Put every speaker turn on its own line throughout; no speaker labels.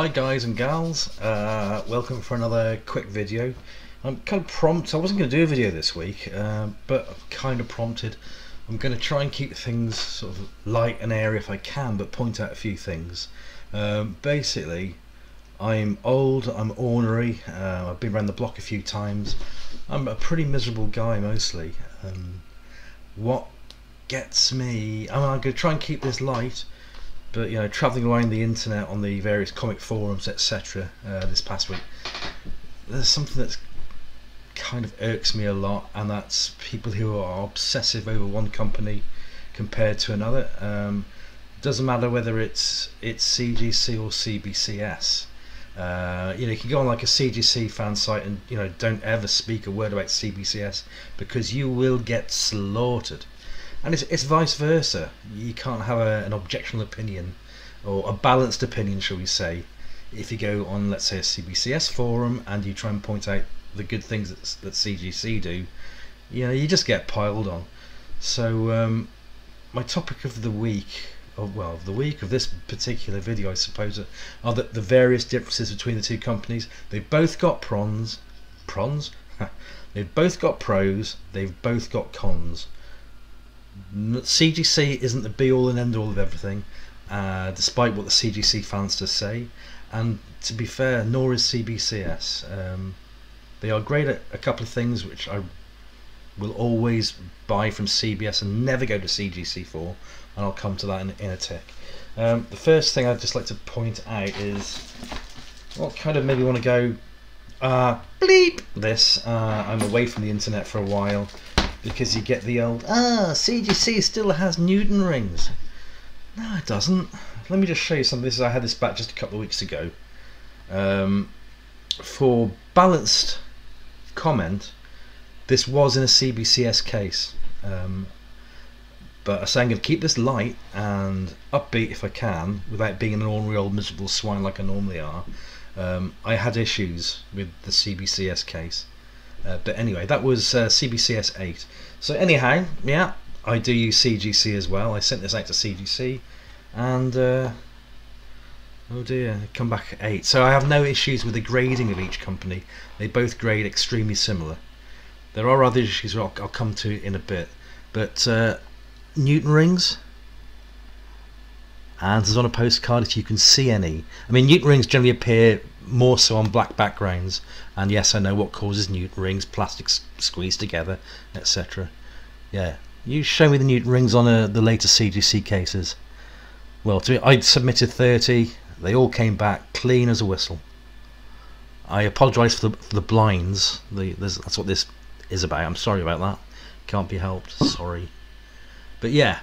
Hi guys and gals, welcome for another quick video. I'm kind of prompt. I wasn't going to do a video this week, but I'm kind of prompted. I'm going to try and keep things sort of light and airy if I can, but point out a few things. Basically, I'm old, I'm ornery, I've been around the block a few times. I'm a pretty miserable guy mostly. What gets me, I'm going to try and keep this light, but you know, travelling around the internet on the various comic forums, etc. This past week, there's something that's kind of irks me a lot, and that's people who are obsessive over one company compared to another. Doesn't matter whether it's CGC or CBCS. You know, you can go on like a CGC fan site and don't ever speak a word about CBCS because you will get slaughtered. And it's vice versa. You can't have an objectionable opinion, or a balanced opinion, shall we say, if you go on, let's say, a CBCS forum and you try and point out the good things that CGC do. You just get piled on. So my topic of the week, of this particular video, I suppose, are the various differences between the two companies. They've both got pros. They've both got pros. They've both got cons. CGC isn't the be-all and end-all of everything, despite what the CGC fans just say, and to be fair, nor is CBCS. They are great at a couple of things which I will always buy from CBS and never go to CGC for, and I'll come to that in a tick. The first thing I'd just like to point out is, well, kind of maybe want to go bleep this. I'm away from the internet for a while, because you get the old, CGC still has Newton rings. No, it doesn't. Let me just show you something. I had this back just a couple of weeks ago. For balanced comment, this was in a CBCS case. But I say I'm going to keep this light and upbeat if I can, without being an ornery old miserable swine like I normally are. I had issues with the CBCS case. But anyway, that was CBCS 8. So anyhow, yeah, I do use CGC as well. I sent this out to CGC, and oh dear, come back at 8. So I have no issues with the grading of each company. They both grade extremely similar. There are other issues I'll come to in a bit, but Newton rings, and there's on a postcard if you can see any. I mean, Newton rings generally appear more so on black backgrounds, and yes, I know what causes Newton rings: plastics squeezed together, etc. Yeah, you show me the Newton rings on the later CGC cases. Well, I submitted 30. They all came back clean as a whistle. I apologise for the blinds. That's what this is about. I'm sorry about that. Can't be helped. Sorry. But yeah,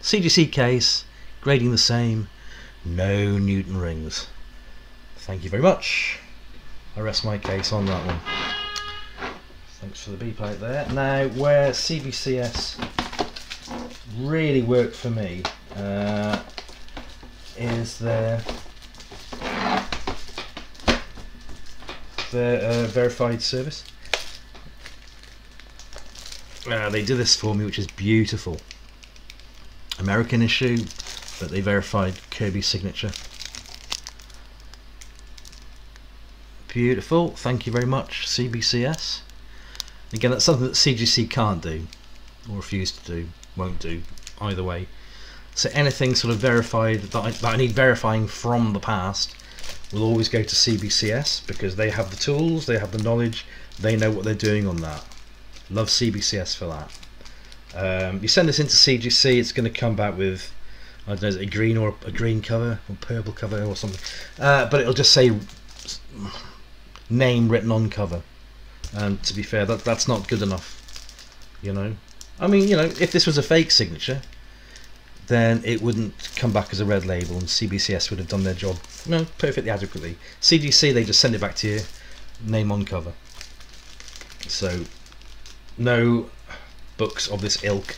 CGC case, grading the same, no Newton rings. Thank you very much. I rest my case on that one. Thanks for the beep out there. Now, where CBCS really worked for me is their verified service. They did this for me, which is beautiful. American issue, but they verified Kirby's signature. Beautiful, thank you very much, CBCS. Again, that's something that CGC can't do, or refuse to do, won't do, either way. So anything sort of verified that I need verifying from the past will always go to CBCS, because they have the tools, they have the knowledge, they know what they're doing on that. Love CBCS for that. You send this into CGC, it's going to come back with, I don't know, a green cover or purple cover or something, but it'll just say name written on cover, and to be fair, that's not good enough. I mean, if this was a fake signature, then it wouldn't come back as a red label, and CBCS would have done their job perfectly adequately. CGC, they just send it back to you, name on cover. So no books of this ilk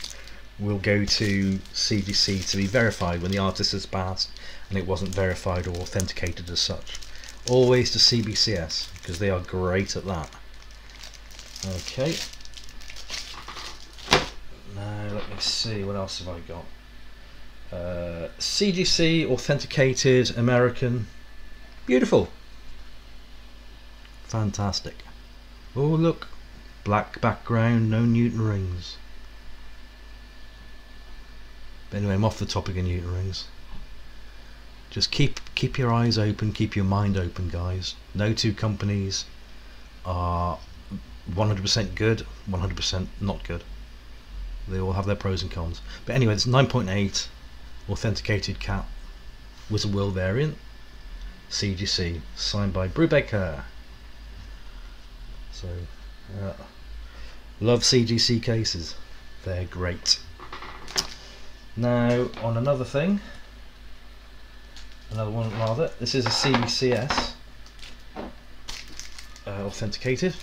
will go to CGC to be verified when the artist has passed and it wasn't verified or authenticated as such. Always to CBCS, because they are great at that. Okay, now let me see, what else have I got? CGC authenticated American. Beautiful. Fantastic. Oh look, black background, no Newton rings. But anyway, I'm off the topic of Newton rings. Just keep your eyes open, keep your mind open, guys. No two companies are 100% good, 100% not good. They all have their pros and cons. But anyway, it's 9.8 authenticated cat Wizard World variant, CGC, signed by Brubaker. So, love CGC cases. They're great. Now, on another thing, another one rather, this is a CBCS authenticated.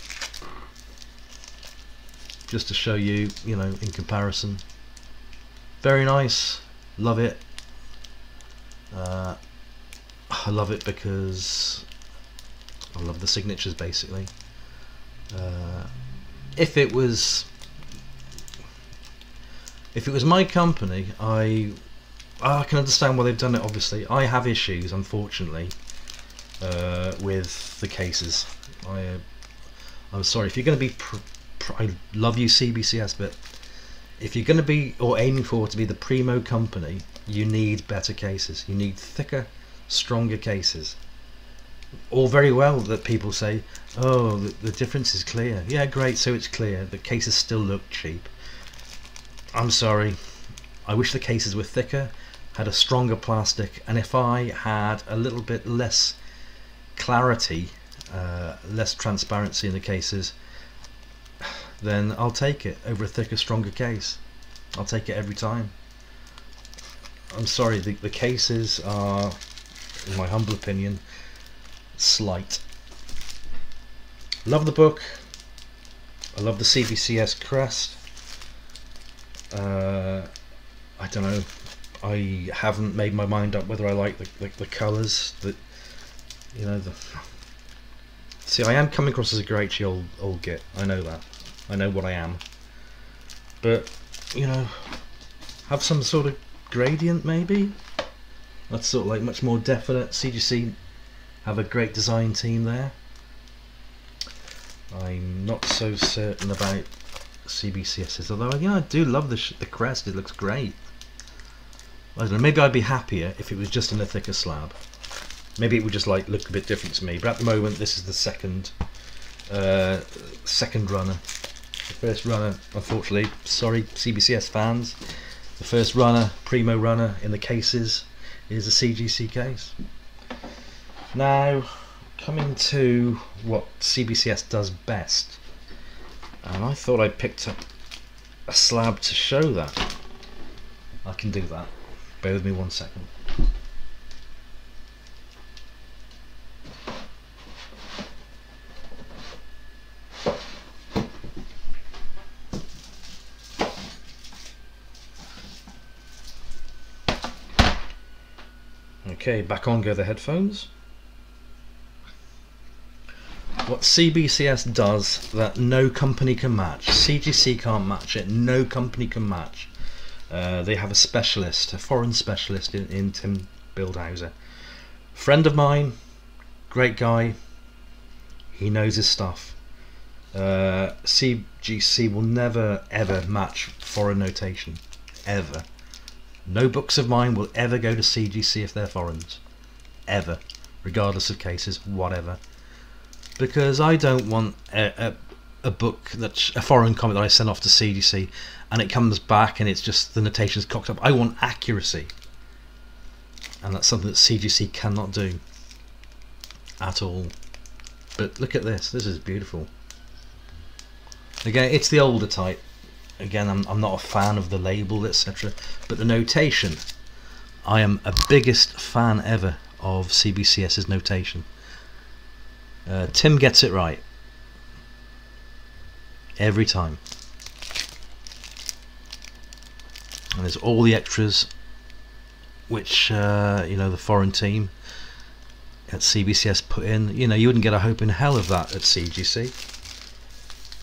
Just to show you, you know, in comparison. Very nice, love it. I love it because I love the signatures, basically. If it was my company, I can understand why they've done it. Obviously, I have issues, unfortunately, with the cases. I'm sorry if you're going to be. I love you, CBCS, but if you're going to be or aiming for to be the primo company, you need better cases. You need thicker, stronger cases. All very well that people say, oh, the difference is clear. Yeah, great, so it's clear. The cases still look cheap. I'm sorry. I wish the cases were thicker, had a stronger plastic, and if I had a little bit less clarity, less transparency in the cases, then I'll take it over a thicker, stronger case. I'll take it every time. I'm sorry, the cases are, in my humble opinion, slight. Love the book. I love the CBCS crest. I don't know. I haven't made my mind up whether I like the colours. You know, see, I am coming across as a great old git. I know that. I know what I am. But, you know, have some sort of gradient maybe? That's sort of like much more definite. CGC have a great design team there. I'm not so certain about CBCS's, although, you know, I do love the crest. It looks great. I don't know, maybe I'd be happier if it was just in a thicker slab. Maybe it would just like look a bit different to me. But at the moment, this is the second runner. The first runner, unfortunately, sorry CBCS fans, the first runner, primo runner in the cases is a CGC case. Now, coming to what CBCS does best, and I thought I picked up a slab to show that. I can do that. Bear with me 1 second. Okay, back on go the headphones. What CBCS does that no company can match. CGC can't match it, no company can match. They have a specialist, a foreign specialist in Tim Bildhauser. Friend of mine, great guy, he knows his stuff. CGC will never ever match foreign notation, ever. No books of mine will ever go to CGC if they're foreigns, ever, regardless of cases, whatever. Because I don't want a book that's a foreign comic that I send off to CGC and it comes back and it's just the notation's cocked up. I want accuracy, and that's something that CGC cannot do at all. But look at this. This is beautiful. Again, it's the older type. Again, I'm not a fan of the label, etc. But the notation, I am a biggest fan ever of CBCS's notation. Tim gets it right every time, and there's all the extras which you know, the foreign team at CBCS put in. You know, you wouldn't get a hope in hell of that at CGC.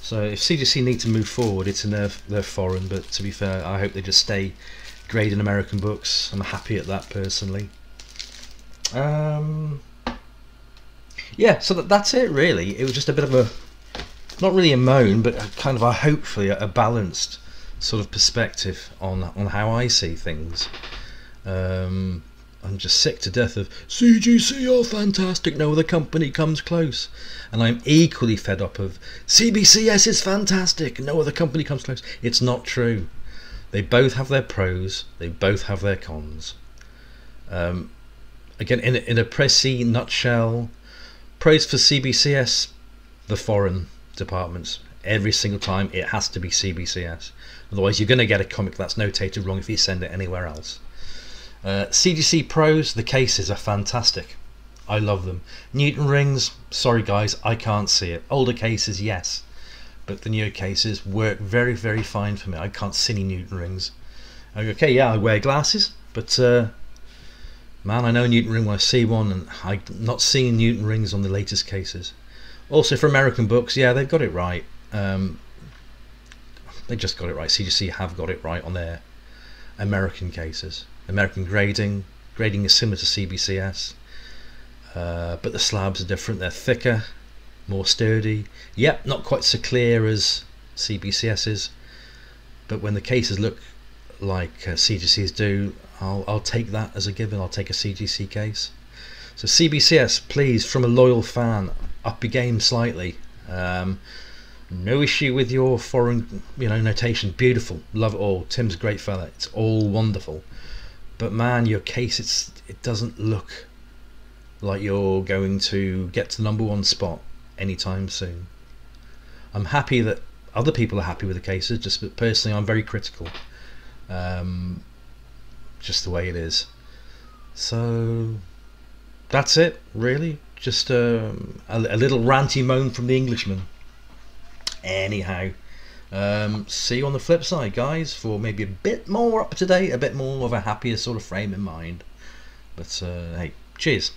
So if CGC need to move forward, it's in their foreign, but to be fair, I hope they just stay grading American books. I'm happy at that personally. yeah, so that's it really. It was just a bit of a, not really a moan, but kind of a, hopefully a balanced sort of perspective on how I see things. I'm just sick to death of CGC are fantastic, no other company comes close, and I'm equally fed up of CBCS is fantastic, no other company comes close. It's not true. They both have their pros, they both have their cons. Again, in a pressy nutshell, pros for CBCS, the foreign departments. Every single time it has to be CBCS, otherwise you're going to get a comic that's notated wrong if you send it anywhere else. CGC pros, the cases are fantastic, I love them. Newton rings, sorry guys, I can't see it. Older cases, yes, but the newer cases work very, very fine for me. I can't see any Newton rings. Okay, yeah, I wear glasses, but man, I know a Newton ring when I see one, and I'm not seeing Newton rings on the latest cases. Also for American books, yeah, they've got it right. They just got it right. CGC have got it right on their American cases. American grading is similar to CBCS, but the slabs are different. They're thicker, more sturdy. Yep, not quite so clear as CBCS is, but when the cases look like CGCs do, I'll take that as a given. I'll take a CGC case. So CBCS, please, from a loyal fan, up your game slightly. No issue with your foreign, notation. Beautiful, love it all. Tim's a great fella. It's all wonderful. But man, your case, it doesn't look like you're going to get to the #1 spot anytime soon. I'm happy that other people are happy with the cases, just personally I'm very critical. Just the way it is. So that's it really. Just a little ranty moan from the Englishman. Anyhow, see you on the flip side, guys, for maybe a bit more up to date, a bit more of a happier sort of frame in mind. But hey, cheers.